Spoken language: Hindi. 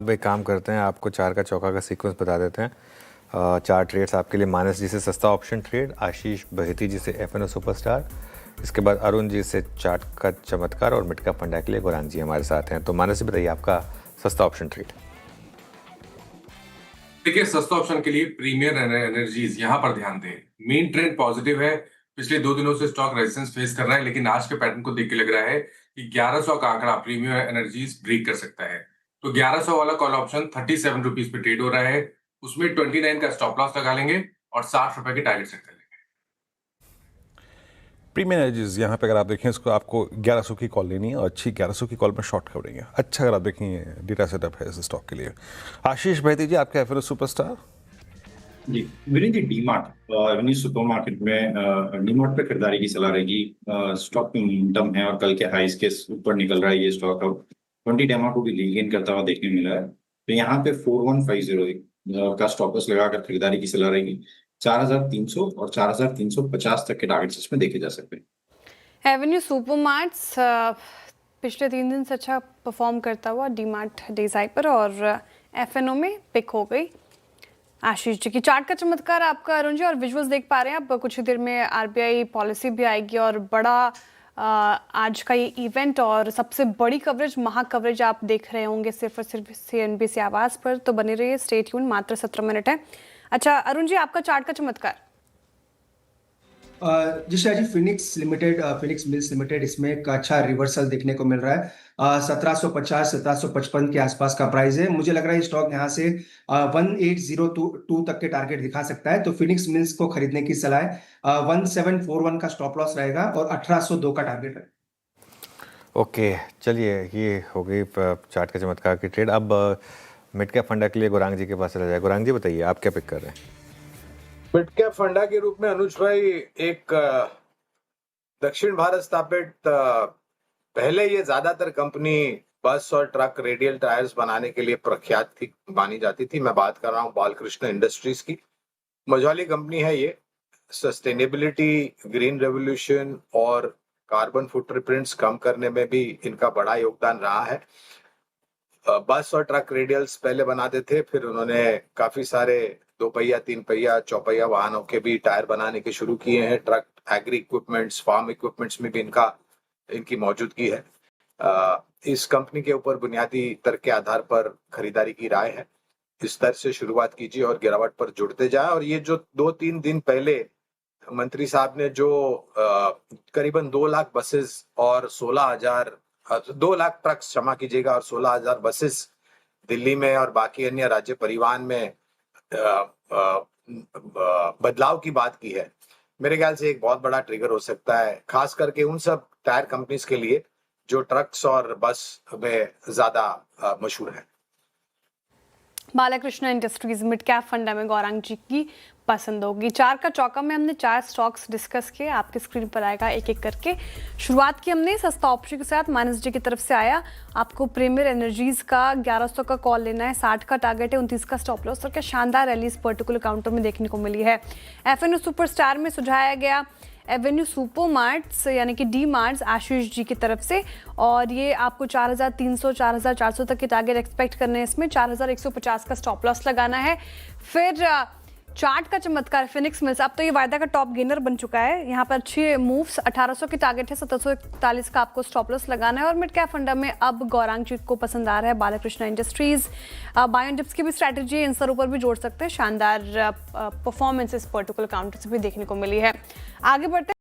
भाई काम करते हैं, आपको चार का चौका का सीक्वेंस बता देते हैं। चार ट्रेड्स आपके लिए, मानस जी से सस्ता ऑप्शन ट्रेड, आशीष बहेती जी से एफएनओ सुपरस्टार, इसके बाद अरुण जी से चार्ट का चमत्कार और मिट का फंडा के लिए गौरांग जी हमारे साथ हैं। तो मानस जी बताइए आपका सस्ता ऑप्शन ट्रेड। देखिए, सस्ता ऑप्शन के लिए प्रीमियर एनर्जीज यहाँ पर ध्यान दें। मेन ट्रेंड पॉजिटिव है, पिछले 2 दिनों से स्टॉक रेजिस्टेंस फेस कर रहा है, लेकिन आज के पैटर्न को देख के लग रहा है कि 1100 का आंकड़ा प्रीमियर एनर्जीज ब्रेक कर सकता है। तो 1100 वाला कॉल ऑप्शन 37 रुपीज पे ट्रेड हो रहा है, उसमें 29 का स्टॉप लॉस लगा लेंगे और 60 रुपए के टारगेट सेट कर लेंगे। प्रीमियम एनर्जीज यहाँ पे अगर आप देखें, इसको आपको 1100 की कॉल लेनी है और अच्छी 1100 की कॉल में शॉर्ट कवरिंग है। अच्छा, अगर आप देखें डेटा सेटअप है इस स्टॉक के लिए। आशीष बहेती जी, आपके एफएनओ सुपरस्टार। जी विनीत जी, डीमार्ट विनीत सुपर मार्केट में डीमार्ट पे खरीदारी की सलाह रहेगी। स्टॉक में मोमेंटम है और कल के हाइस के ऊपर निकल रहा है ये स्टॉक। अब 20 डेमा को भी रीगेन करता हुआ देखने मिला है, तो यहाँ पे 4150 का स्टॉप लॉस लगाकर खरीदारी की सलाह रहेगी। 4300 और 4350 तक के टारगेट्स इसमें देखे जा सकते हैं। एवेन्यू सुपरमार्ट्स पिछले 3 दिन से अच्छा परफॉर्म करता हुआ डीमार्ट डेज हाई पर और एफएनओ में पिक हो गई। आशीष जी की चार्ट का चमत्कार आपका अरुण जी, और विजुअल्स देख पा रहे हैं आप। कुछ ही देर में आरबीआई पॉलिसी भी आएगी और बड़ा आज का ये इवेंट और सबसे बड़ी कवरेज, महा कवरेज आप देख रहे होंगे सिर्फ और सिर्फ सीएनबीसी आवाज पर। तो बने रहिए, स्टे ट्यून, मात्र 17 मिनट है। अच्छा अरुण जी, आपका चार्ट का चमत्कार। जिससे जी फिनिक्स मिल्स लिमिटेड, इसमें एक अच्छा रिवर्सल देखने को मिल रहा है। 1750 1755 के आसपास का प्राइस है। मुझे लग रहा है स्टॉक यहाँ से 1802 तक के टारगेट दिखा सकता है, तो फिनिक्स मिल्स को खरीदने की सलाह है। 1741 का स्टॉप लॉस रहेगा और 1802 का टारगेट है। ओके, चलिए ये हो गई चार्ट के चमत्कार की ट्रेड। अब मिड कैप फंडा के लिए गौरांग जी के पास चला जाए। गौरांग जी बताइए आप क्या पिक कर रहे हैं। मिड कैप फंडा के रूप में अनुज भाई, एक दक्षिण भारत स्थापित पहले ये ज्यादातर कंपनी बस और ट्रक रेडियल टायर्स बनाने के लिए प्रख्यात थी, मानी जाती थी। मैं बात कर रहा हूँ बालकृष्ण इंडस्ट्रीज की। मझौली कंपनी है ये। सस्टेनेबिलिटी, ग्रीन रेवोल्यूशन और कार्बन फुटप्रिंट्स कम करने में भी इनका बड़ा योगदान रहा है। बस और ट्रक रेडियल्स पहले बनाते थे, फिर उन्होंने काफी सारे 2 पहिया, 3 पहिया, चौपहिया वाहनों के भी टायर बनाने के शुरू किए हैं। Truck, agri equipments, farm equipments में भी इनकी मौजूदगी है। इस कंपनी के ऊपर बुनियादी तर्क के आधार पर खरीदारी की राय है। इस दर से शुरुआत कीजिए और गिरावट पर जुड़ते जाए। और ये जो 2-3 दिन पहले मंत्री साहब ने जो करीबन 2 लाख बसेस और 2 लाख ट्रक्स, क्षमा कीजिएगा, और 16,000 बसेस दिल्ली में और बाकी अन्य राज्य परिवहन में बदलाव की बात की है, मेरे ख्याल से एक बहुत बड़ा ट्रिगर हो सकता है, खास करके उन सब टायर कंपनीज के लिए जो ट्रक्स और बस में ज्यादा मशहूर है। बालकृष्ण इंडस्ट्रीज मिड कैप फंडा में गौरांग जी की पसंद होगी। चार का चौका में हमने 4 स्टॉक्स डिस्कस किए, आपके स्क्रीन पर आएगा एक एक करके। शुरुआत की हमने सस्ता ऑप्शन के साथ, मानस जी की तरफ से आया। आपको प्रीमियर एनर्जीज का 1100 का कॉल लेना है, 60 का टारगेट है, 29 का स्टॉप लॉस। और क्या शानदार रैली इस पर्टिकुलर काउंटर में देखने को मिली है। एफएनओ सुपरस्टार में सुझाया गया एवेन्यू सुपरमार्ट्स यानी कि डी मार्ट्स आशीष जी की तरफ से, और ये आपको 4300 4400 तक के टारगेट एक्सपेक्ट करने हैं। इसमें 4150 का स्टॉप लॉस लगाना है। फिर चार्ट का चमत्कार फिनिक्स मिल्स, अब तो ये वायदा का टॉप गेनर बन चुका है। यहाँ पर अच्छे मूव्स, 1800 की टारगेट है, 1741 का आपको स्टॉप लॉस लगाना है। और मिड कैप फंडा में अब गौरांग जी को पसंद आ रहा है Balkrishna industries. Buy and dips की भी स्ट्रैटेजी इन सर ऊपर भी जोड़ सकते हैं। शानदार परफॉर्मेंस इस पर्टिकुलर काउंटर से भी देखने को मिली है। आगे बढ़ते